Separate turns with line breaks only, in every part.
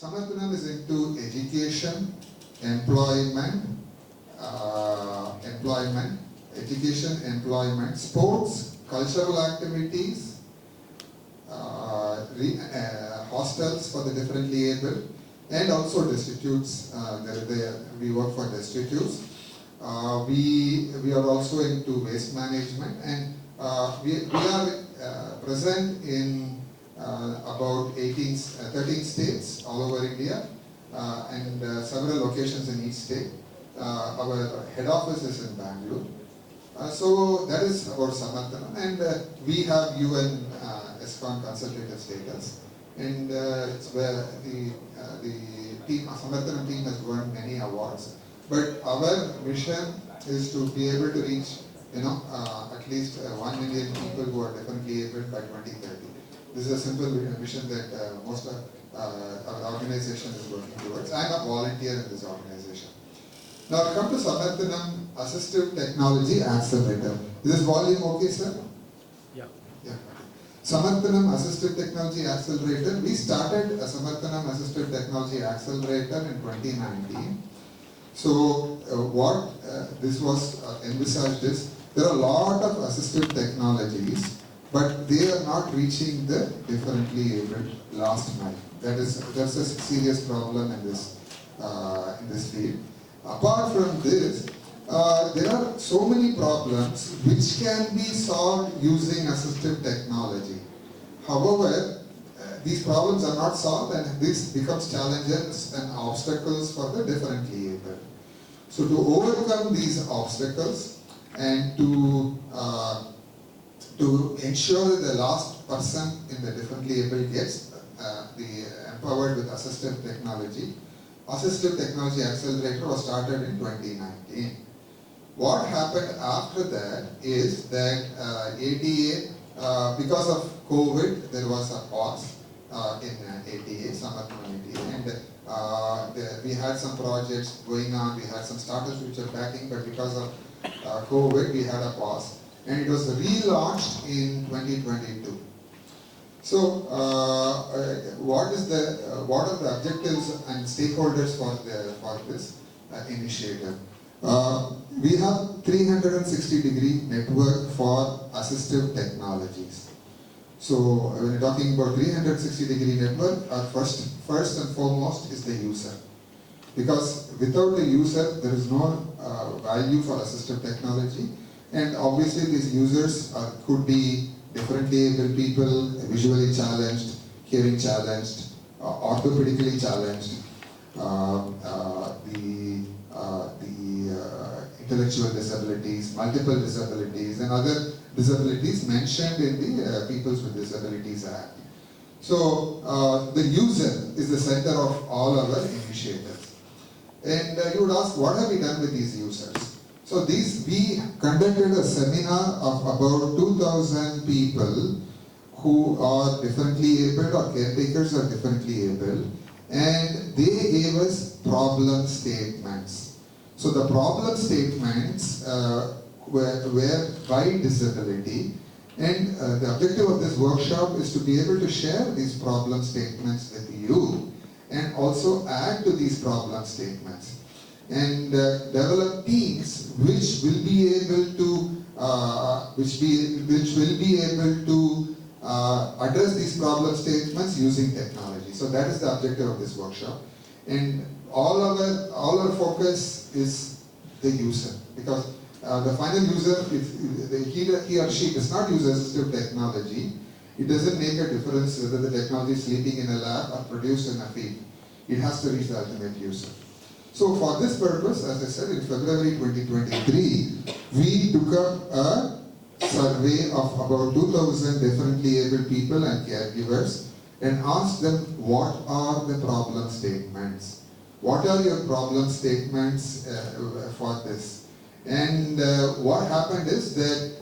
Samarthanam is into education, employment, sports, cultural activities, hostels for the differently able, and also destitutes. We work for destitutes. We are also into waste management, and we are present in about 13 states all over India, and several locations in each state. Our head office is in Bangalore. So that is about Samarthanam, and we have UN ESCON consultative status, and it's where the team, Samarthanam team, has won many awards. But our mission is to be able to reach, at least 1 million people who are differently able by 2030. This is a simple mission that most of our organization is working towards. I am a volunteer in this organization. Now come to Samarthanam Assistive Technology Accelerator. Is this volume okay, sir?
Yeah.
Yeah. Samarthanam Assistive Technology Accelerator. We started a Samarthanam Assistive Technology Accelerator in 2019. So what this was envisaged is, there are a lot of assistive technologies, but they are not reaching the differently abled last mile. That's a serious problem in this field. Apart from this, there are so many problems which can be solved using assistive technology. However, these problems are not solved, and this becomes challenges and obstacles for the differently able. So to overcome these obstacles and to ensure that the last person in the differently able gets empowered with assistive technology, Assistive Technology Accelerator was started in 2019. What happened after that is that ATA, because of COVID, there was a pause in ATA, Samarthanam ATA, and we had some projects going on, we had some startups which were backing, but because of COVID, we had a pause, and it was relaunched in 2022. So, what are the objectives and stakeholders for this initiative? We have 360-degree network for assistive technologies. So, when you're talking about 360-degree network, first and foremost is the user. Because without the user, there is no value for assistive technology. And obviously, these users could be differently able people, visually challenged, hearing challenged, orthopedically challenged, the intellectual disabilities, multiple disabilities, and other disabilities mentioned in the Peoples with Disabilities Act. So the user is the center of all our initiatives. And you would ask, what have we done with these users? So we conducted a seminar of about 2,000 people who are differently able, or caretakers are differently able, and they gave us problem statements. So the problem statements were by disability, and the objective of this workshop is to be able to share these problem statements with you, and also add to these problem statements, and develop teams which will be able to address these problem statements using technology. So that is the objective of this workshop, and all our focus is the user, because the final user, if he or she does not use assistive technology, it doesn't make a difference whether the technology is sleeping in a lab or produced in a field. It has to reach the ultimate user. So for this purpose, as I said, in February 2023, we took up a survey of about 2,000 differently able people and caregivers and asked them, what are the problem statements? What are your problem statements for this? And what happened is that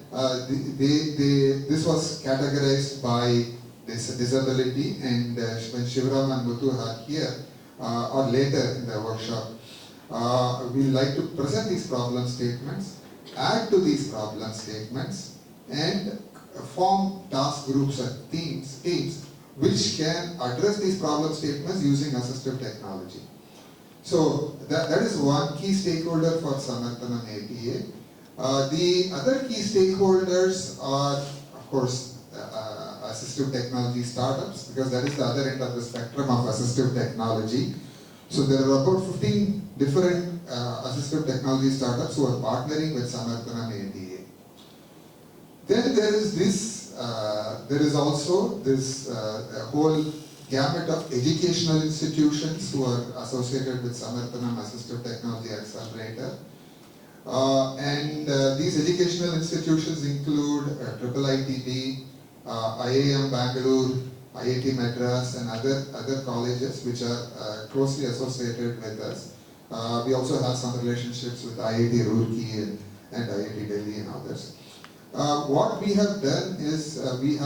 this was categorized by this disability, and when Shivram and Muthuraj are here, or later in the workshop, we like to present these problem statements, add to these problem statements, and form task groups and teams which can address these problem statements using assistive technology. So that is one key stakeholder for Samarthanam APA. The other key stakeholders are, of course, assistive technology startups, because that is the other end of the spectrum of assistive technology. So there are about 15 different assistive technology startups who are partnering with Samarthanam APA. Then there is this, there is also this whole gamut of educational institutions who are associated with Samarthanam Assistive Technology Accelerator. These educational institutions include IIITB, IIM Bangalore, IIT Madras, and other colleges which are closely associated with us. We also have some relationships with IIT Roorkee and IIT Delhi and others. What we have done is we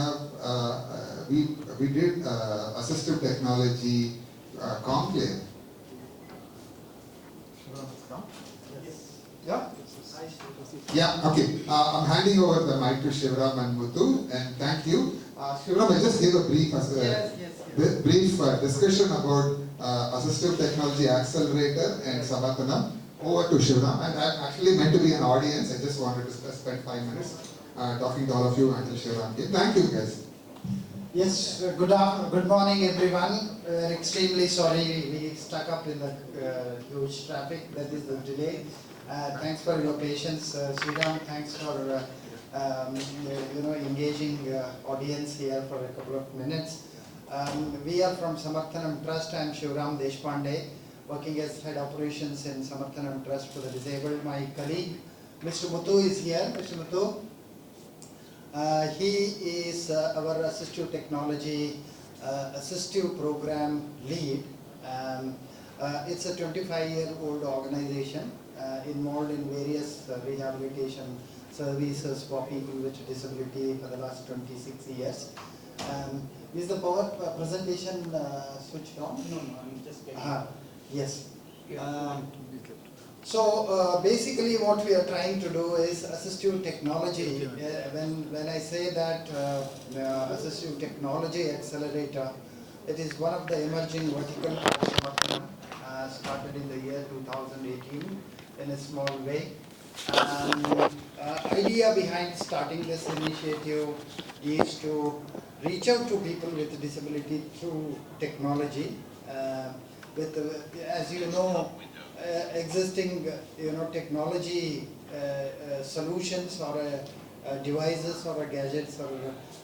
did assistive technology conclave. Yeah? Yeah, okay. I'm handing over the mic to Shivram and Muthu, and thank you. Shivram, I just gave a brief, brief discussion about Assistive Technology Accelerator and Samarthanam. Over to Shivram. And I'm actually meant to be an audience. I just wanted to spend 5 minutes talking to all of you until Shivram came. Thank you, guys.
Yes, good morning, everyone. We're extremely sorry we stuck up in the huge traffic. That is the delay. Thanks for your patience, Shivram. Thanks for engaging audience here for a couple of minutes. We are from Samarthanam Trust. I am Shivram Deshpande, working as head operations in Samarthanam Trust for the disabled. My colleague, Mr. Muthu, is here. Mr. Muthu. He is our assistive technology assistive program lead. It's a 25-year-old organization involved in various rehabilitation services for people with disability for the last 26 years. Is the power presentation switched on?
No, I'm just getting
yes. So basically what we are trying to do is assistive technology. When I say that assistive technology accelerator, it is one of the emerging vertical started in the year 2018 in a small way. Idea behind starting this initiative is to reach out to people with disability through technology. As you know, existing technology solutions or devices or gadgets are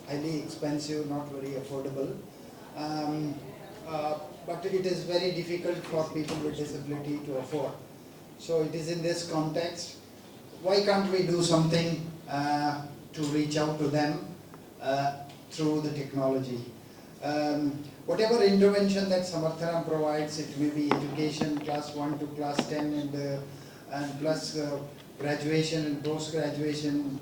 highly expensive, not very affordable. But it is very difficult for people with disability to afford. So it is in this context, why can't we do something to reach out to them through the technology? Whatever intervention that Samarthanam provides, it may be education class 1 to class 10 and plus graduation and post-graduation.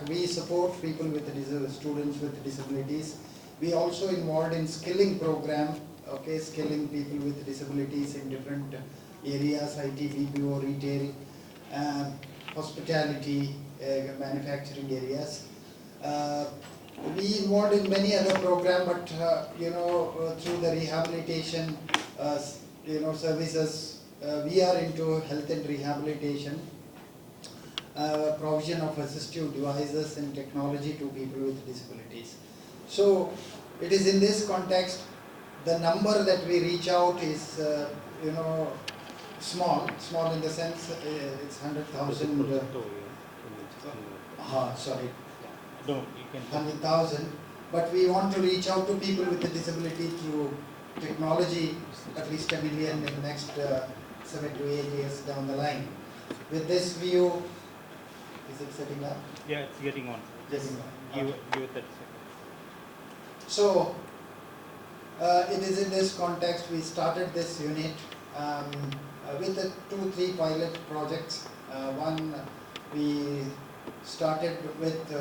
We support people with students with disabilities. We also involved in skilling program, skilling people with disabilities in different areas, IT, BPO, retail, hospitality, manufacturing areas. We involved in many other programs, but through the rehabilitation services, we are into health and rehabilitation, provision of assistive devices and technology to people with disabilities. So it is in this context, the number that we reach out is small in the sense it's 100,000. Sorry.
No, you can
100,000, but we want to reach out to people with a disability through technology, at least 1 million in the next 7 to 8 years down the line. With this view, is it setting up?
Yeah, it's getting on.
Getting on.
Give it that second.
So, it is in this context we started this unit with 2-3 pilot projects. One, we started with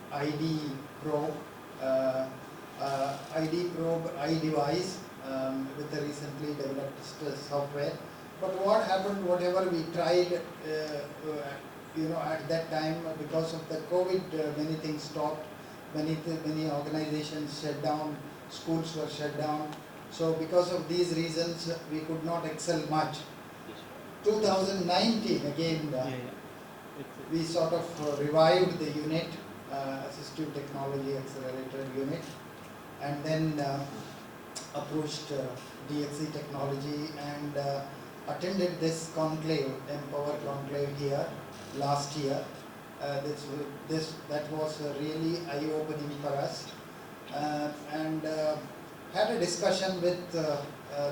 ID Probe, iDevice with the recently developed software. But what happened, whatever we tried, at that time, because of the COVID, many things stopped. many organizations shut down, schools were shut down. So because of these reasons, we could not excel much. 2019 again, we sort of revived the unit, Assistive Technology Accelerator unit, and then approached DXC Technology and attended this conclave, Empower conclave here last year. That was really eye-opening for us, and had a discussion with a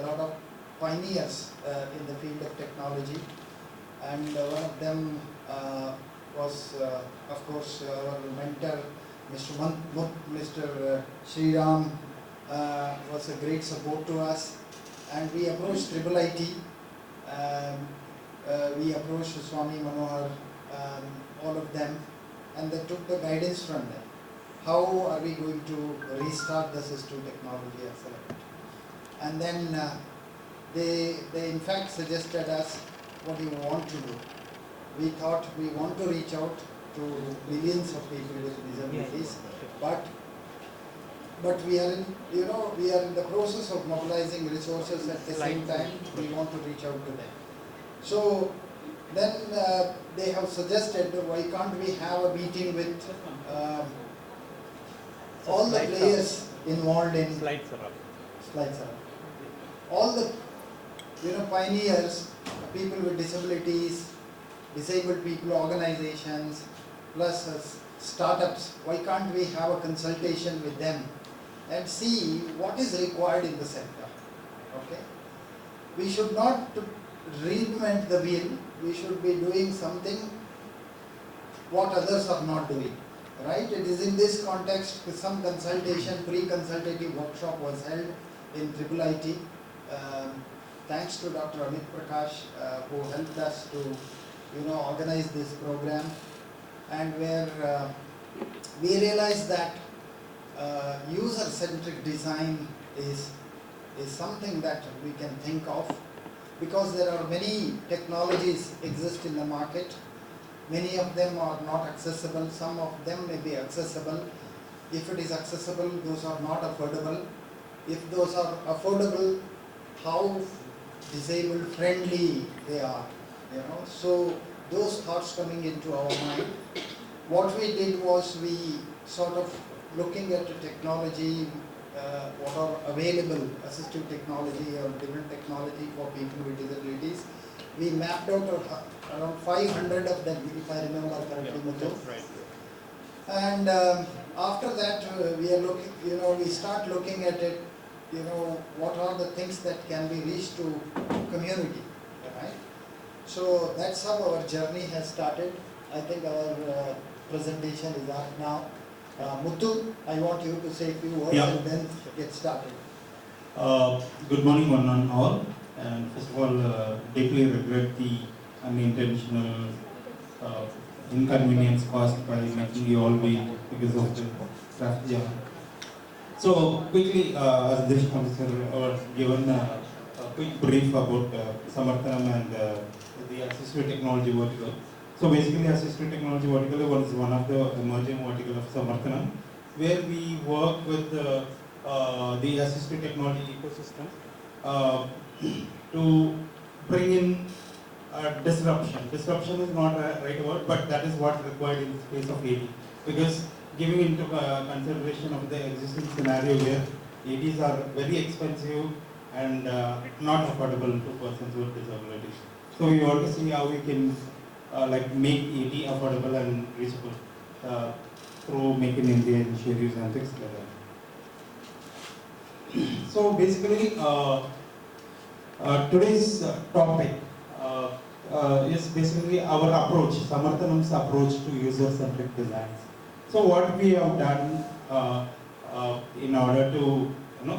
lot of pioneers in the field of technology, and one of them was, of course, our mentor, Mr. Shivram, was a great support to us, and we approached IIIT. We approached Swami Manohar, all of them, and they took the guidance from them. How are we going to restart the Assistive Technology Accelerator? And then they in fact suggested us, what do you want to do? We thought we want to reach out to millions of people with disabilities, but we are in, we are in the process of mobilizing resources. At the same time, we want to reach out to them. So then they have suggested, why can't we have a meeting with all the players involved in
Slides are up.
Slides are up. All the pioneers, people with disabilities, disabled people organizations, plus startups. Why can't we have a consultation with them and see what is required in the sector? Okay, we should not reinvent the wheel. We should be doing something what others are not doing. Right? It is in this context with some consultation, pre-consultative workshop was held in IIIT. Thanks to Dr. Amit Prakash, who helped us to organize this program, and where we realized that user-centric design is something that we can think of, because there are many technologies exist in the market. Many of them are not accessible, some of them may be accessible. If it is accessible, those are not affordable. If those are affordable, how disabled friendly they are, So those thoughts coming into our mind. What we did was, we sort of looking at the technology, what are available, assistive technology or different technology for people with disabilities. We mapped out around 500 of them, if I remember correctly, Muthu.
Right.
And after that, we are looking, we start looking at it, what are the things that can be reached to community, right? So that's how our journey has started. I think our presentation is up now. Muthu, I want you to say a few words and then get started.
Good morning, one and all. And first of all, deeply regret the unintentional inconvenience caused by making you all wait because of the traffic jam. So quickly, as this officer was given a quick brief about Samarthanam and the assistive technology vertical. So basically, assistive technology vertical was one of the emerging vertical of Samarthanam, where we work with the assistive technology ecosystem to bring in disruption. Disruption is not a right word, but that is what required in the space of AD. Because giving into consideration of the existing scenario where ADs are very expensive and not affordable to persons with disabilities. So we want to see how we can make AD affordable and reachable through Make in India initiatives and things like that. So basically, today's topic is basically our approach, Samarthanam's approach to user-centric designs. So what we have done in order to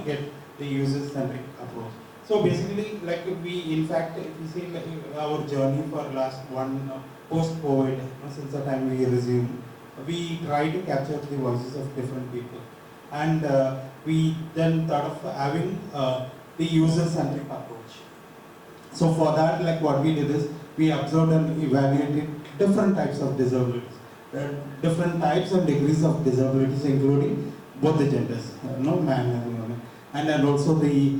get the user-centric approach. So basically, in fact, if you see our journey for last post-COVID, since the time we resumed, we try to capture the voices of different people, and we then thought of having the user-centric approach. So for that, what we did is, we observed and evaluated different types of disabilities. different types and degrees of disabilities, including both the genders, man and woman, and also the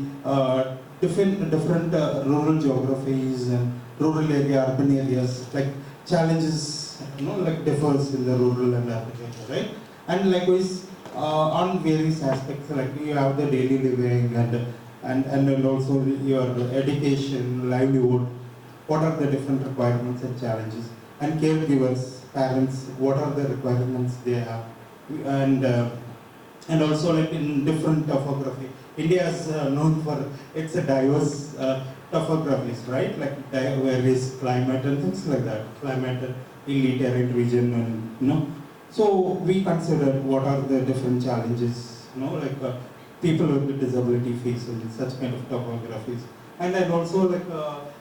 different rural geographies and rural area, urban areas, like challenges, like differs in the rural and urban area, right? And likewise, on various aspects, like you have the daily living and also your education, livelihood, what are the different requirements and challenges, and caregivers, parents, what are the requirements they have, and and also like in different topography. India is known for its diverse topographies, right? Like various climate and things like that. Climate, hilly terrain region, and So we considered what are the different challenges, like people with disability face in such kind of topographies. And then also like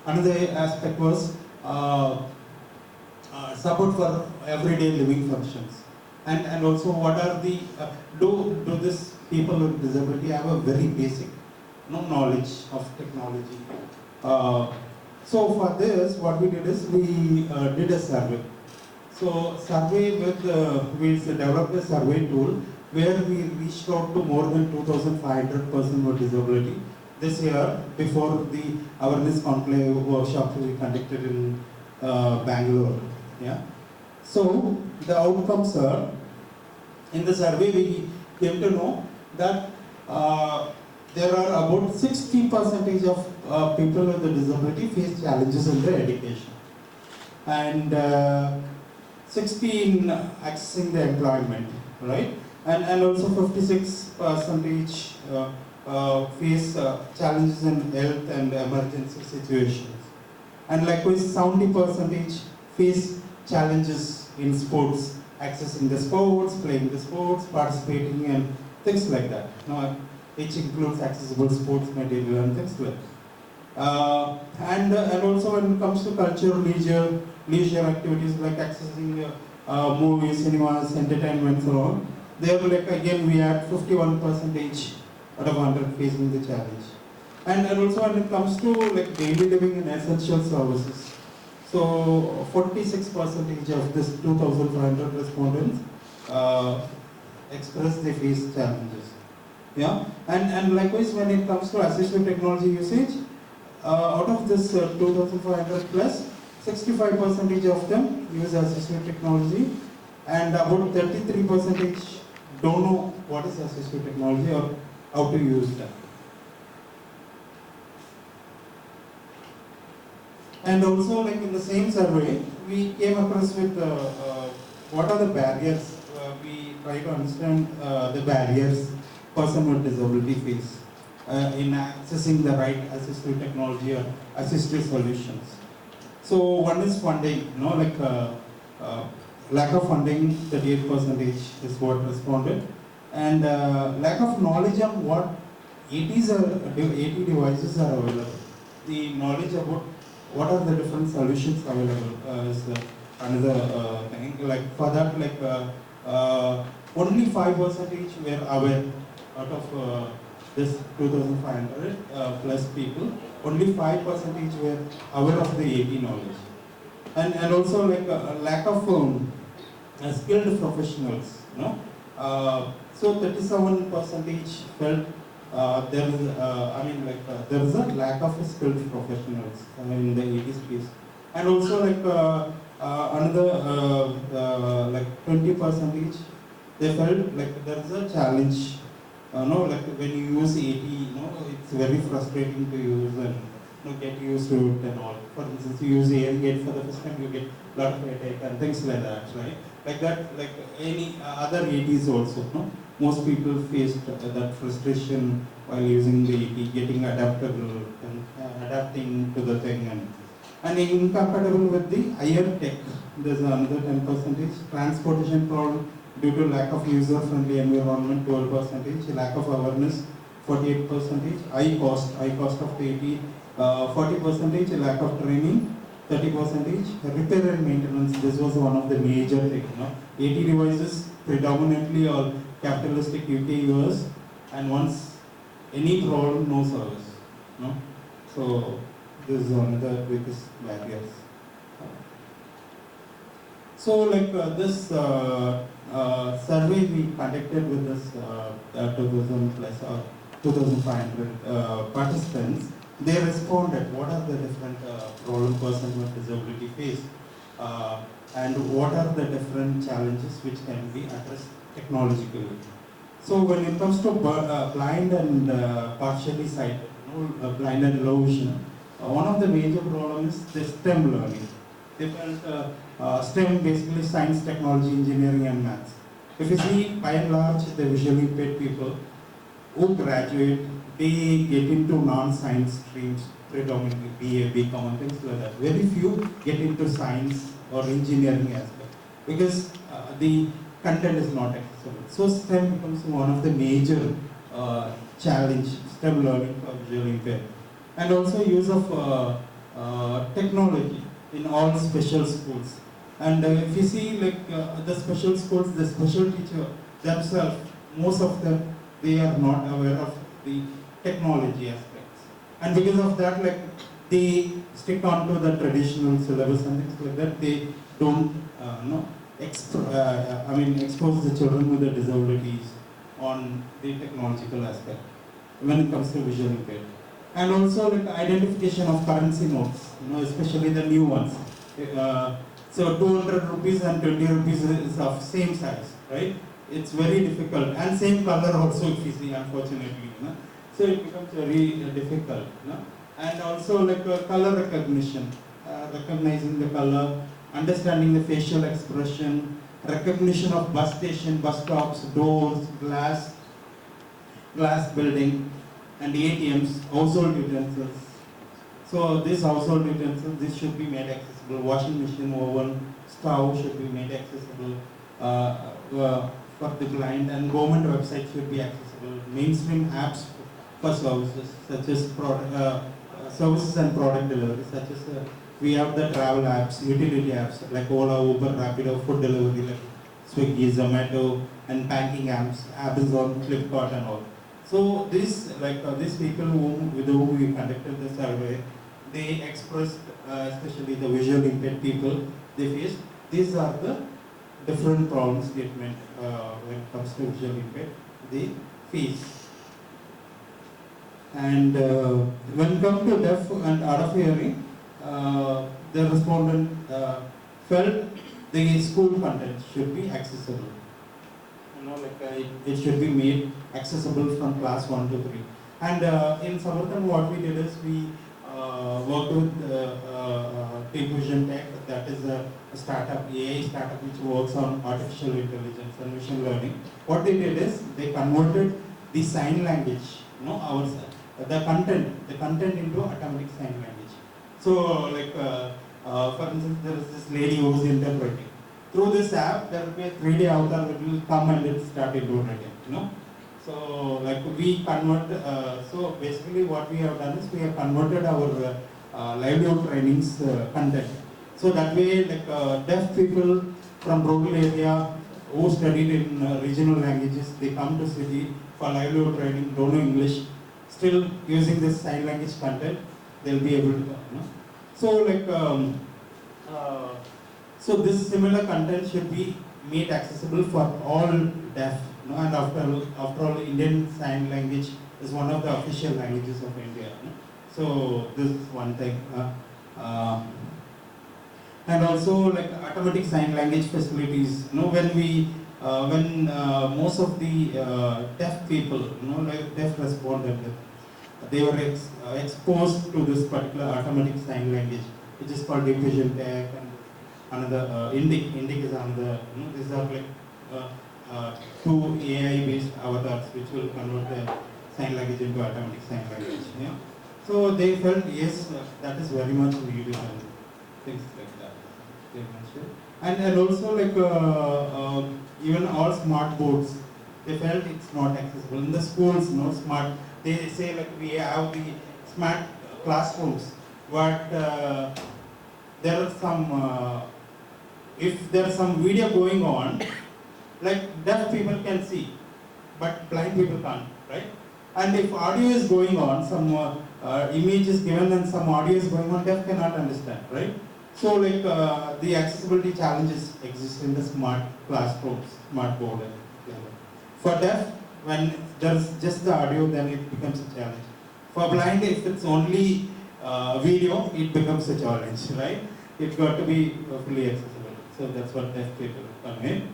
another aspect was support for everyday living functions. And also what are the, do this people with disability have a very basic knowledge of technology. So for this, what we did is we did a survey. So survey with, we developed a survey tool where we reached out to more than 2,500 persons with disability this year before the awareness conclave workshop we conducted in Bangalore. Yeah. So the outcomes are, in the survey we came to know that there are about 60% of people with a disability face challenges in their education, and 60 in accessing the employment, right? And also 56% face challenges in health and emergency situations, and likewise 70% face challenges in sports, accessing the sports, playing the sports, participating and things like that. Which includes accessible sports material and things like that. And also when it comes to culture, leisure activities like accessing movies, cinemas, entertainment, so on, there like again we had 51% out of 100 facing the challenge. And also when it comes to like daily living and essential services, so 46% of this 2,500 respondents express they face challenges. Yeah, and likewise when it comes to assistive technology usage, out of this 2,500 plus, 65% of them use assistive technology, and about 33% don't know what is assistive technology or how to use that. And also, like in the same survey, we came across with what are the barriers. We try to understand the barriers person with disability face in accessing the right assistive technology or assistive solutions. So one is funding, lack of funding, 38% is what responded, and lack of knowledge on what AT devices are available. The knowledge about what are the different solutions available is another thing. Like for that, only 5% were aware out of this 2,500 plus people. Only 5% were aware of the AT knowledge, and also like a lack of skilled professionals. So 37% felt there is there is a lack of skilled professionals in the AT space, and also another 20% they felt like there is a challenge. When you use AT, it's very frustrating to use and get used to it and all. For instance, you use hearing aid for the first time, you get a lot of headache and things like that, right? Like that, like any other ATs also. Most people faced that frustration while using the AT, getting adaptable and adapting to the thing, and incompatible with the higher tech. There's another 10%. Transportation problem due to lack of user-friendly environment, 12%. Lack of awareness, 48%. High cost of the AT, 40%. Lack of training, 30%. Repair and maintenance, this was one of the major things. AT devices predominantly are capitalistic UK US, and once any problem, no service. So this is one of the biggest barriers. So like this survey we conducted with this 2000 plus or 2500 participants, they responded what are the different problem persons with disability face and what are the different challenges which can be addressed technologically. So when it comes to blind and partially sighted, blind and low vision, one of the major problems is the STEM learning. They felt STEM basically science, technology, engineering and maths. If you see by and large the visually impaired people who graduate, they get into non-science streams, predominantly BA, BCom and things like that. Very few get into science or engineering aspect because the content is not accessible. So STEM becomes one of the major challenge, STEM learning for visually impaired. And also use of technology in all special schools. And if you see like the special schools, the special teacher themselves, most of them, they are not aware of the technology aspects. And because of that, like they stick on to the traditional syllabus and things like that. They don't expose the children with the disabilities on the technological aspect when it comes to visual impaired. And also like identification of currency notes, especially the new ones. So 200 rupees and 20 rupees is of same size, right? It's very difficult, and same color also if you see, unfortunately. So it becomes very difficult. And also like color recognition, recognizing the color, understanding the facial expression, recognition of bus station, bus stops, doors, glass building, and ATMs, household utensils. So this household utensils, this should be made accessible. Washing machine, oven, stove should be made accessible for the blind, and government websites should be accessible. Mainstream apps for services such as services and product delivery, such as we have the travel apps, utility apps like Ola, Uber, Rapido, food delivery like Swiggy, Zomato, and banking apps, Amazon, Flipkart, and all. So these people with whom we conducted the survey, they expressed, especially the visually impaired people, they faced. These are the different problem statement when it comes to visually impaired they face. And when it comes to deaf and hard of hearing, the respondent felt the school content should be accessible. It should be made accessible from class 1 to 3. And in Samarthan, what we did is we worked with T-Fusion Tech, that is a startup, AI startup which works on artificial intelligence and machine learning. What they did is they converted the sign language, the content into automatic sign language. So for instance, there is this lady who is interpreting. Through this app, there will be a 3D avatar that will come and it start interpreting, So we convert, so basically what we have done is we have converted our livelihood trainings content. So that way deaf people from rural area who studied in regional languages, they come to city for livelihood training, don't know English, still using this sign language content, they'll be able to So so this similar content should be made accessible for all deaf. And after all, Indian Sign Language is one of the official languages of India. So this is one thing. And also automatic sign language facilities. When most of the deaf people, deaf responded, they were exposed to this particular automatic sign language, which is called Diffusion Tech, and another Indic is another. These are two AI-based avatars which will convert the sign language into automatic sign language. So they felt yes, that is very much needed and things like that. They mentioned. And also even all smart boards, they felt it's not accessible. In the schools, smart. They say we have the smart classrooms, but there are some. If there is some video going on, deaf people can see, but blind people can't, right? And if audio is going on, some image is given and some audio is going on, deaf cannot understand, right? So like the accessibility challenges exist in the smart classrooms, smart board. For deaf, when there's just the audio, then it becomes a challenge. For blind, if it's only video, it becomes a challenge, right? It's got to be fully accessible. So that's what deaf people come in.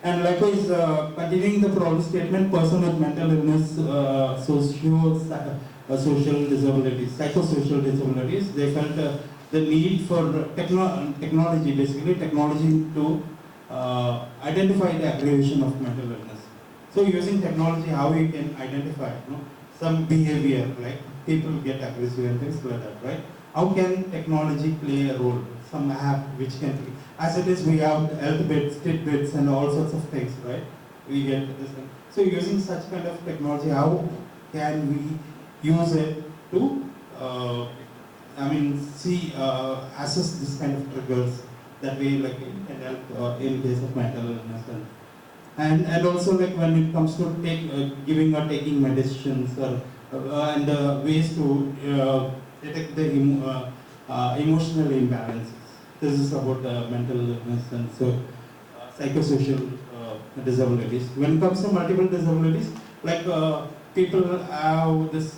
And likewise, continuing the problem statement, person with mental illness, social disabilities, psychosocial disabilities, they felt the need for technology, basically technology to identify the aggravation of mental illness. So using technology, how you can identify some behavior, like people get aggressive and things like that, right? How can technology play a role? Some app which can, as it is, we have health bits, tidbits, and all sorts of things, right? We get this thing. So using such kind of technology, how can we use it to, assess this kind of triggers that way, like it can help in case of mental illness, and also like when it comes to giving or taking medicines, or and ways to detect the emotional imbalances. This is about mental illness and so psychosocial disabilities. When it comes to multiple disabilities, like people have this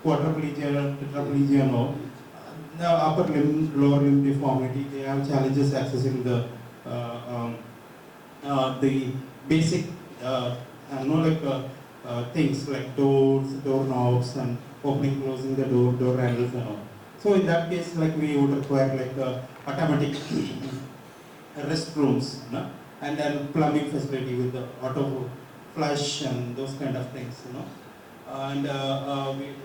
quadriplegia, tetraplegia, and all. Upper limb, lower limb deformity. They have challenges accessing the basic, things like doors, doorknobs, and opening, closing the door handles, and all. So in that case, like we would require like automatic restrooms, and then plumbing facility with the auto flush and those kind of things, And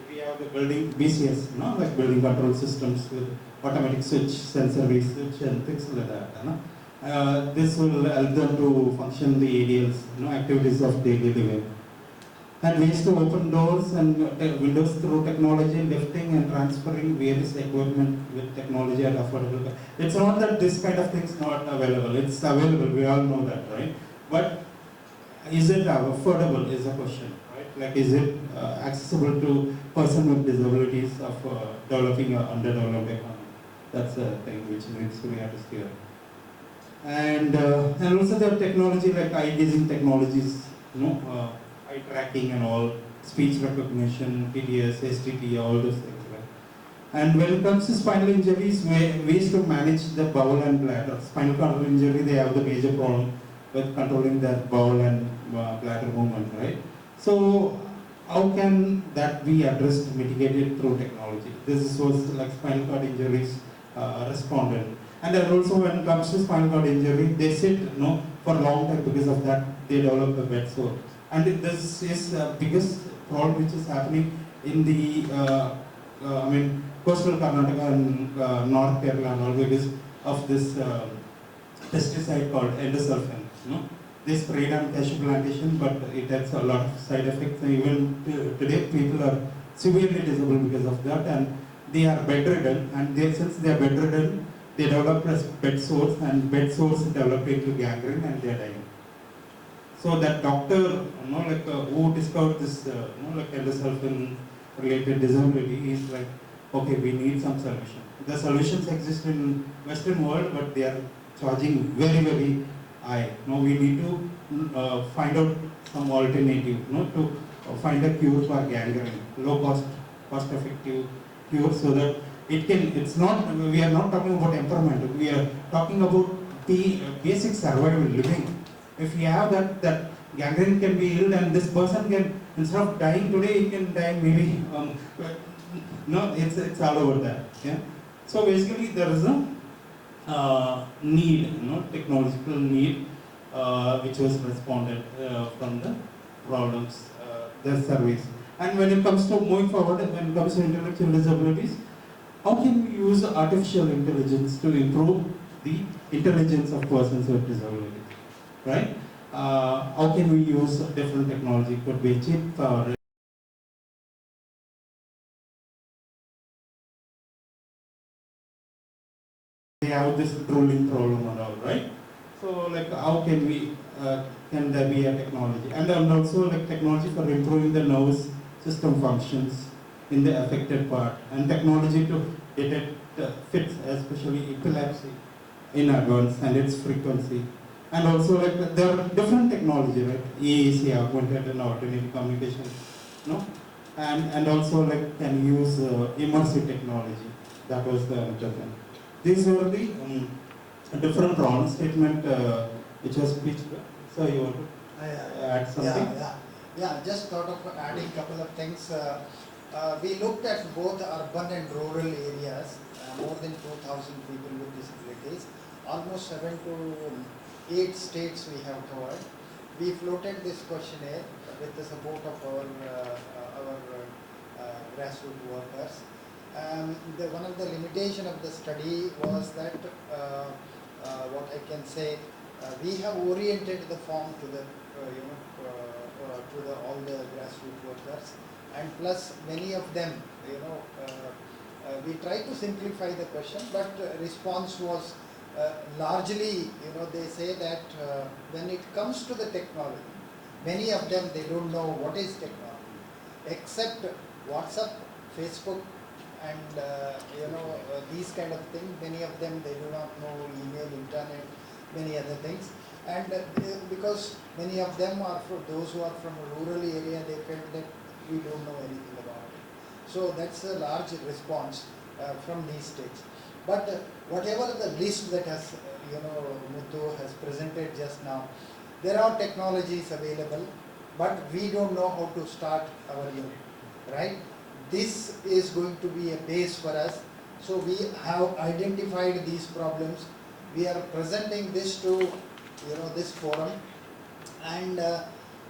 we have the building BCS, like building control systems with automatic switch, sensor switch, and things like that. This will help them to function the ADLs, activities of daily living. And ways to open doors and windows through technology, lifting and transferring various equipment with technology at affordable. It's not that this kind of thing is not available. It's available. We all know that, right? But is it affordable? Is a question, right? Like, is it accessible to person with disabilities of developing or underdeveloped economy? That's a thing which needs to be understood. And also the technology like eye gazing technologies, eye tracking and all, speech recognition, PDS, STT, all those things. Right? And when it comes to spinal injuries, ways to manage the bowel and bladder. Spinal cord injury, they have the major problem with controlling their bowel and bladder movement, right? So how can that be addressed, mitigated through technology? This was like spinal cord injuries responded. And then also when it comes to spinal cord injury, they sit for a long time. Because of that, they develop a bed sore. And this is the biggest problem which is happening in the coastal Karnataka and North Kerala and all, because of this pesticide called endosulfan. They sprayed on cashew plantation, but it has a lot of side effects. And even today, people are severely disabled because of that, and they are bedridden. And since they are bedridden, they develop bed sores, and bed sores develop into gangrene, and they are dying. So that doctor, who discovered this, endosulfan related disability, is like, okay, we need some solution. The solutions exist in Western world, but they are charging very, very high. We need to find out some alternative, to find a cure for gangrene, low cost effective cure, so that it can. It's not. We are not talking about empowerment. We are talking about the basic survival living. If you have that gangrene can be healed, and this person can, instead of dying today, he can die maybe. It's all over that. Yeah. So basically, there is a need, technological need, which was responded from the problems, their surveys. And when it comes to moving forward, when it comes to intellectual disabilities, how can we use artificial intelligence to improve the intelligence of persons with disabilities? Right? How can we use different technology? Could be chip or they have this drooling problem and all, right? So like how can we can there be a technology? And also like technology for improving the nervous system functions in the affected part, and technology to detect fits, especially epilepsy in advance and its frequency. And also like there are different technology, right? EAC, augmented and alternate communication, no? And also like can use immersive technology. That was the another thing. These were the different problem statement which was pitched. So you want to add something?
Yeah, just thought of adding couple of things. We looked at both urban and rural areas, more than 2,000 people with disabilities, almost 7 to 8 states we have covered. We floated this questionnaire with the support of our grassroots workers. One of the limitation of the study was that what I can say, we have oriented the form to the all the grassroots workers, and plus many of them, we tried to simplify the question, but response was largely, they say that when it comes to the technology, many of them, they don't know what is technology, except WhatsApp, Facebook, and these kind of things. Many of them, they do not know email, internet, many other things. And because many of them are for those who are from a rural area, they felt that we don't know anything about it. So that's a large response from these states. But whatever the list that has, Muthu has presented just now, there are technologies available, but we don't know how to start our unit, right? This is going to be a base for us. So we have identified these problems. We are presenting this to, this forum, and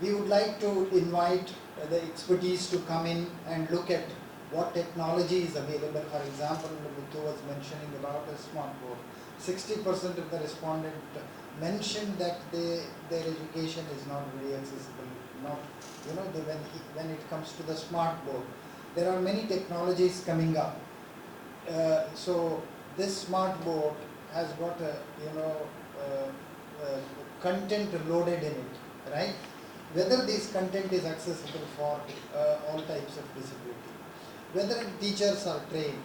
we would like to invite the expertise to come in and look at what technology is available. For example, Muthu was mentioning about a smart board. 60% of the respondents mentioned that their education is not very accessible. Not, when it comes to the smart board, there are many technologies coming up. So this smart board has got a content loaded in it, right? Whether this content is accessible for all types of disability, whether teachers are trained,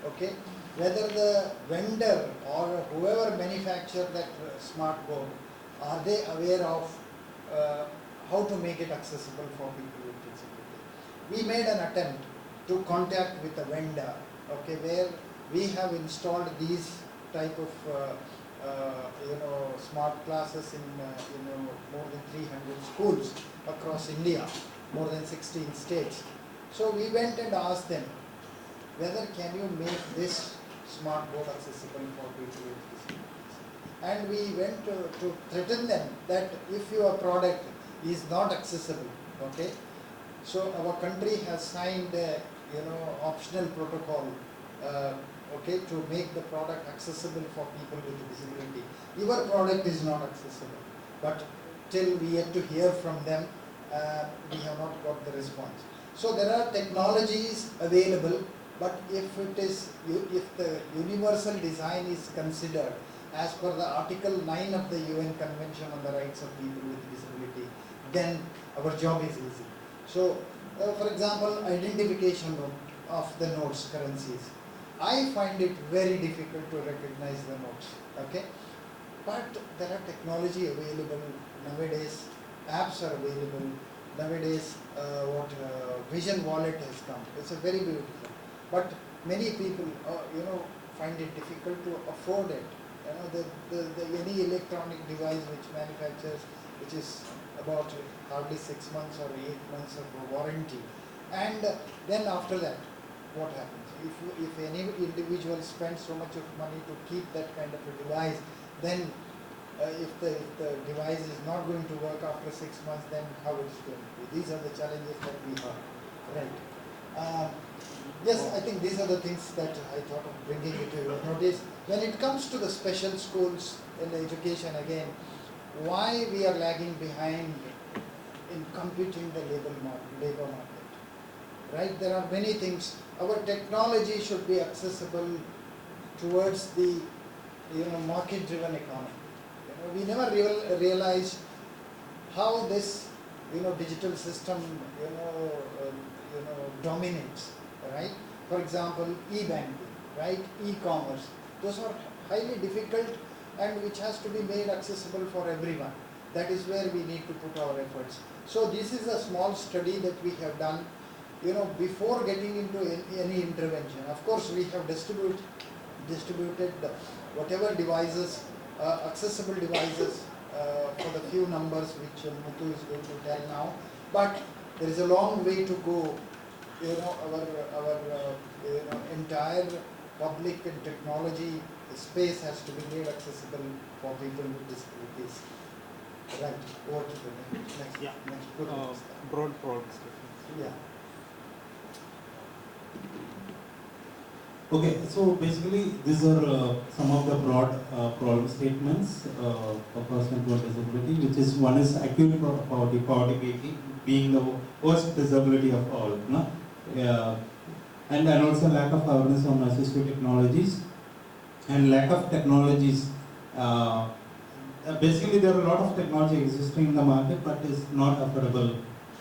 okay, whether the vendor or whoever manufactured that smart board, are they aware of how to make it accessible for people with disability. We made an attempt to contact with a vendor, okay, where we have installed these type of smart classes in more than 300 schools across India, more than 16 states. So we went and asked them, whether can you make this smart board accessible for people with disabilities? And we went to threaten them that if your product is not accessible, okay, so our country has signed optional protocol, okay, to make the product accessible for people with disability. Your product is not accessible, but till we yet to hear from them, we have not got the response. So there are technologies available, but if the universal design is considered as per the Article 9 of the UN Convention on the Rights of People with Disability, then our job is easy. So, for example, identification of the notes, currencies. I find it very difficult to recognize the notes, okay? But there are technology available nowadays, apps are available nowadays. Vision Wallet has come. It's a very beautiful, but many people, find it difficult to afford it. Any electronic device which manufactures, which is about hardly 6 months or 8 months of warranty, and then after that, what happens? If any individual spends so much of money to keep that kind of a device, then if the device is not going to work after 6 months, then how it is going to be? These are the challenges that we have, right? Yes, I think these are the things that I thought of bringing it to your notice. When it comes to the special schools in education, again, why we are lagging behind in competing the labor market, right? There are many things. Our technology should be accessible towards the market-driven economy. We never realized how this digital system dominates, right? For example, e-banking. right? E-commerce. Those are highly difficult and which has to be made accessible for everyone. That is where we need to put our efforts. So this is a small study that we have done, before getting into any intervention. Of course, we have distributed whatever devices, accessible devices for the few numbers which Muthu is going to tell now. But there is a long way to go. Our entire public and technology space has to be made accessible for people with disabilities. Right. Over to the next.
Yeah.
Next. Good next.
Broad problem statements.
Yeah.
Okay, so basically these are some of the broad problem statements for person with disability, which is one is acute poverty being the worst disability of all, no? And also lack of awareness on assistive technologies and lack of technologies. Basically there are a lot of technology existing in the market but is not affordable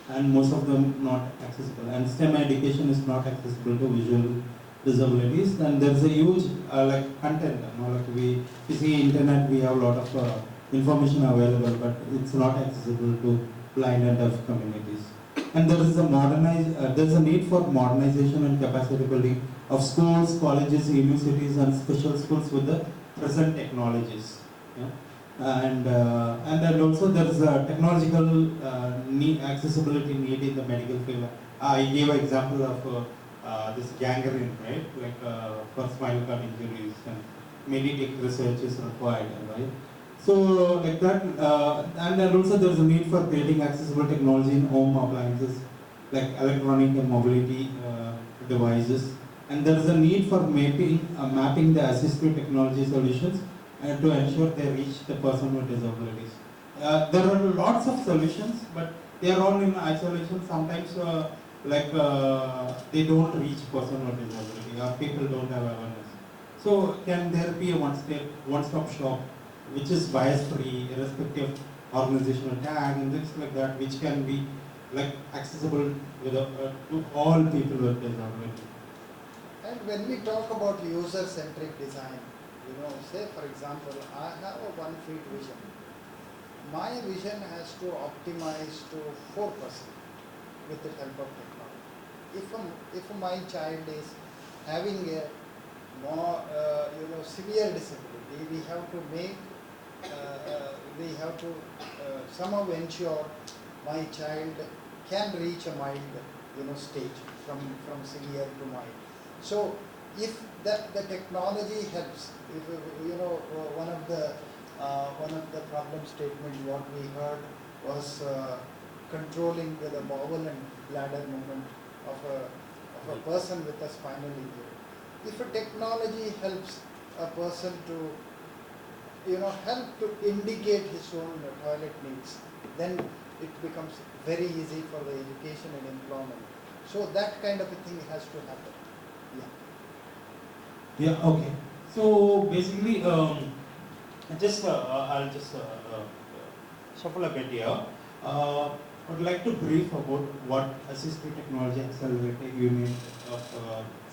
and most of them not accessible, and STEM education is not accessible to visual disabilities. And there's a huge like content, like we see internet, we have a lot of information available, but it's not accessible to blind and deaf communities. And there is there's a need for modernization and capacity building of schools, colleges, universities, and special schools with the present technologies. Yeah? And then also there is a technological accessibility need in the medical field. I gave an example of this gangrene, right? Like for spinal cord injuries, and many tech research is required, right? So like that, and then also there is a need for creating accessible technology in home appliances, like electronic and mobility devices. And there is a need for mapping the assistive technology solutions to ensure they reach the person with disabilities. There are lots of solutions, but they are all in isolation. Sometimes they don't reach person with disability, or people don't have awareness. So can there be a one-stop shop which is bias-free, irrespective of organizational tag and things like that, which can be like accessible to all people with disability?
And when we talk about user-centric design, say for example, I have a 1 feet vision. My vision has to optimize to 4% with the help of technology. If my child is having a more severe disability, we have to somehow ensure my child can reach a mild stage from severe to mild. So if the technology helps, if one of the problem statements what we heard was controlling the bowel and bladder movement of a person with a spinal injury. If a technology helps a person to help to indicate his own toilet needs, then it becomes very easy for the education and employment. So that kind of a thing has to happen.
Yeah, okay. So basically, I'll just shuffle a bit here. I would like to brief about what Assistive Technology Accelerator Unit of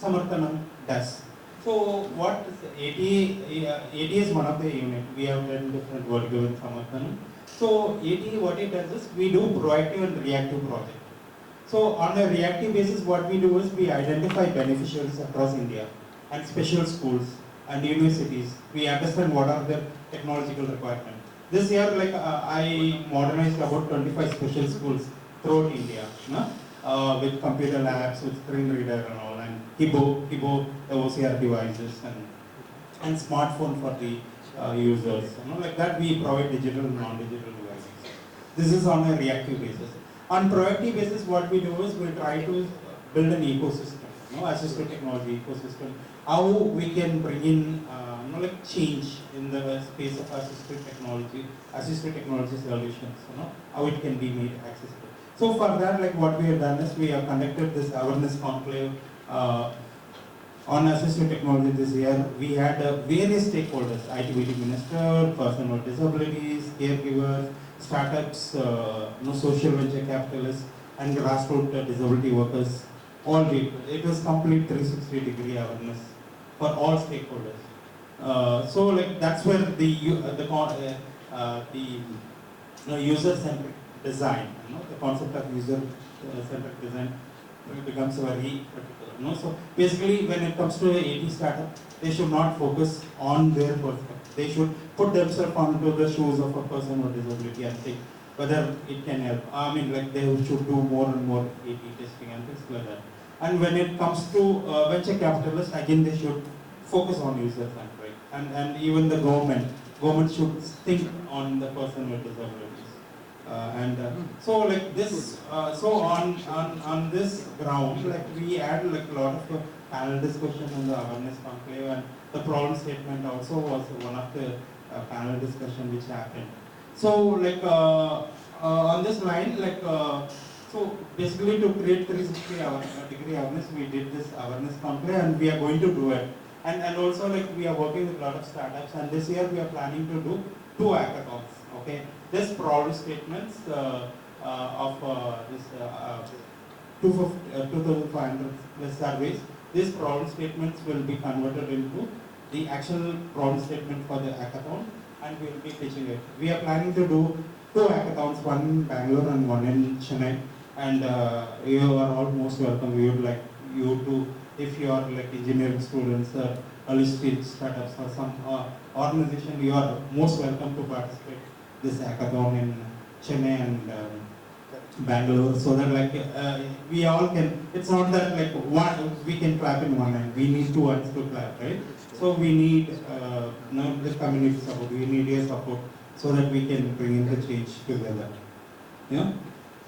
Samarthanam does. So what is ATA? ATA is one of the unit. We have 10 different verticals in Samarthanam. So ATA, what it does is we do proactive and reactive project. So on a reactive basis, what we do is we identify beneficiaries across India and special schools and universities. We understand what are the technological requirements. This year, I modernized about 25 special schools throughout India, with computer labs, with screen reader and all, and Kibo, the OCR devices, and smartphone for the users. Like that, we provide digital and non-digital devices. This is on a reactive basis. On proactive basis, what we do is we try to build an ecosystem, assistive technology ecosystem. How we can bring in change in the space of assistive technology solutions, how it can be made accessible. So for that, what we have done is we have conducted this awareness conclave on assistive technology this year. We had various stakeholders, ITBT minister, person with disabilities, caregivers, startups, social venture capitalists, and grassroots disability workers, all people. It was complete 360-degree awareness for all stakeholders. So like that's where the user-centric design, the concept of user-centric design becomes very critical. So basically, when it comes to a AT startup, they should not focus on their perspective. They should put themselves onto the shoes of a person with disability and think whether it can help. I mean, like they should do more and more AT testing and things like that. And when it comes to venture capitalists, again they should focus on user-centric. And even the government should think on the person with disabilities. So like this, so on this ground, like we had like a lot of panel discussion on the awareness conclave, and the problem statement also was one of the panel discussion which happened. So like on this line, like so basically to create 360 degree awareness, we did this awareness conclave, and we are going to do it. And also like we are working with a lot of startups, and this year we are planning to do 2 hackathons. Okay, this problem statements of this 2,500 plus surveys, these problem statements will be converted into the actual problem statement for the hackathon, and we will be pitching it. We are planning to do 2 hackathons, one in Bangalore and one in Chennai, and you are all most welcome. We would like you to, if you are like engineering students or early stage startups or some organization, you are most welcome to participate this hackathon in Chennai and Bangalore, so that like we all can, it's not that like we can clap in one hand, we need 2 hands to clap, right? So we need the community support, we need your support, so that we can bring in the change together. Yeah?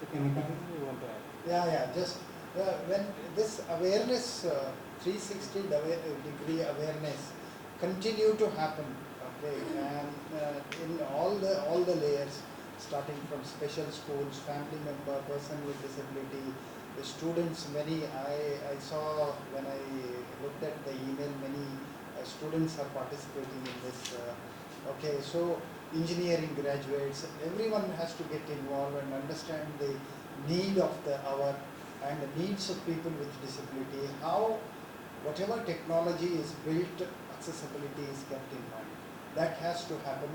So can I continue? You want to add?
Yeah, just when this awareness, 360-degree awareness continue to happen, okay, and in all the layers, starting from special schools, family member, person with disability, the students, many, I saw when I looked at the email, many students are participating in this, okay, so engineering graduates, everyone has to get involved and understand the need of the hour and the needs of people with disability, how whatever technology is built, accessibility is kept in mind. That has to happen.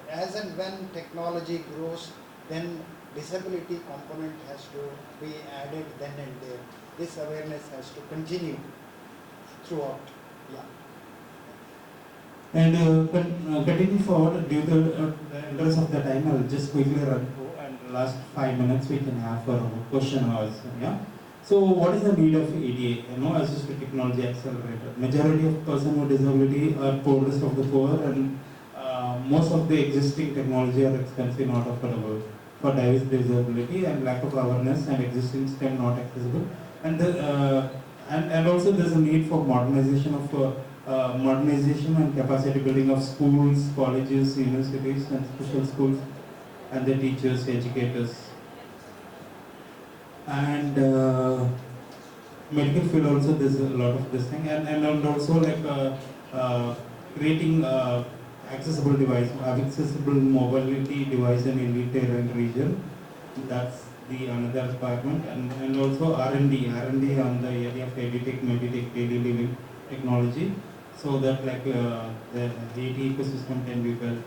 As and when technology grows, then disability component has to be added then and there. This awareness has to continue throughout. Yeah.
And continuing forward, due to the interest of the time, I will just quickly run through, and the last 5 minutes we can have for question hours. Yeah. So what is the need of ADA? Assistive technology accelerator. Majority of persons with disability are poorest of the poor, and most of the existing technology are expensive, not affordable for diverse disability, and lack of awareness and existing STEM not accessible. And also there's a need for modernization and capacity building of schools, colleges, universities, and special schools, and the teachers, educators. And medical field also there's a lot of this thing, and also like creating accessible device, accessible mobility device in India region. That's the another requirement, and also R&D on the area of edutech, meditech, daily living technology, so that like the AT ecosystem can be built,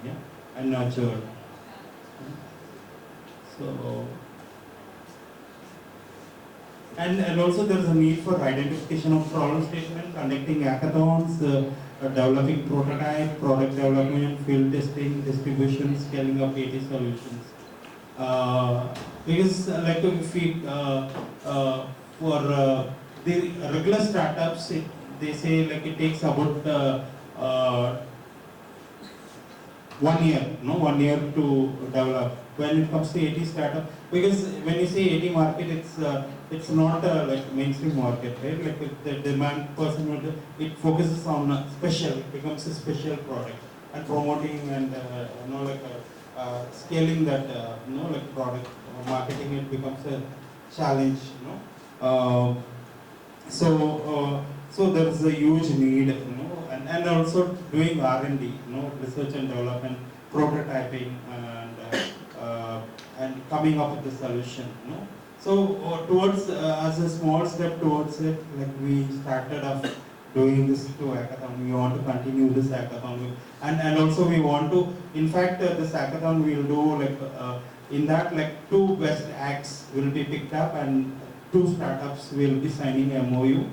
yeah, and nurtured. So. And also there is a need for identification of problem statement, conducting hackathons, developing prototype, product development, field testing, distribution, scaling up AT solutions. Because like if we, for the regular startups, they say like it takes about 1 year, 1 year to develop. When it comes to AT startup, because when you say AT market, it's not like mainstream market, right? Like the demand person, it focuses on special, it becomes a special product, and promoting and scaling that like product, marketing it becomes a challenge, so there is a huge need, and also doing R&D, research and development, prototyping, and coming up with the solution, So towards as a small step towards it, like we started off doing this through hackathon. We want to continue this hackathon, and also we want to. In fact, this hackathon we'll do like in that like 2 best acts will be picked up, and 2 startups will be signing a MOU,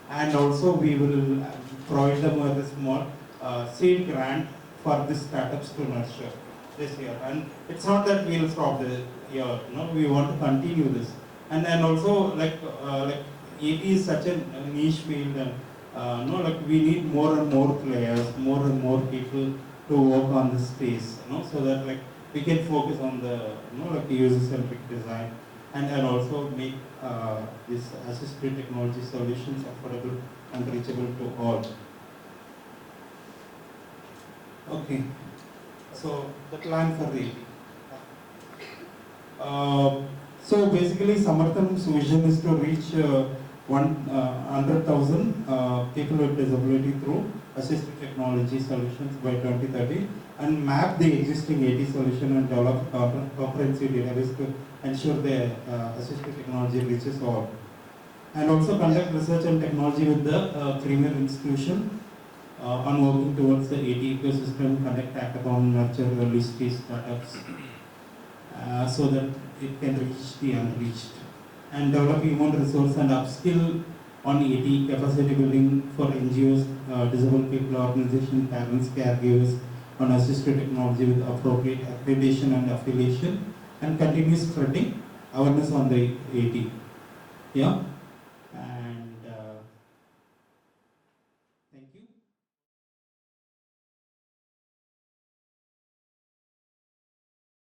and also we will provide them with a small seed grant for these startups to nurture this year. And it's not that we'll stop the year. No, we want to continue this. And also like it is such a niche field, and no, like we need more and more players, more and more people to work on this space, so that like we can focus on the like user-centric design, and also make this assistive technology solutions affordable and reachable to all. Okay, so the plan for the so basically Samarthan's vision is to reach 100,000 people with disability through assistive technology solutions by 2030, and map the existing AT solution and develop a comprehensive database to ensure the assistive technology reaches all. And also conduct research and technology with the premier institution on working towards the AT ecosystem, conduct hackathon, nurture early stage startups so that it can reach the unreached, and develop human resource and upskill on AT capacity building for NGOs, disabled people organizations, parents, caregivers on assistive technology with appropriate accreditation and affiliation, and continue spreading awareness on the AT. Yeah.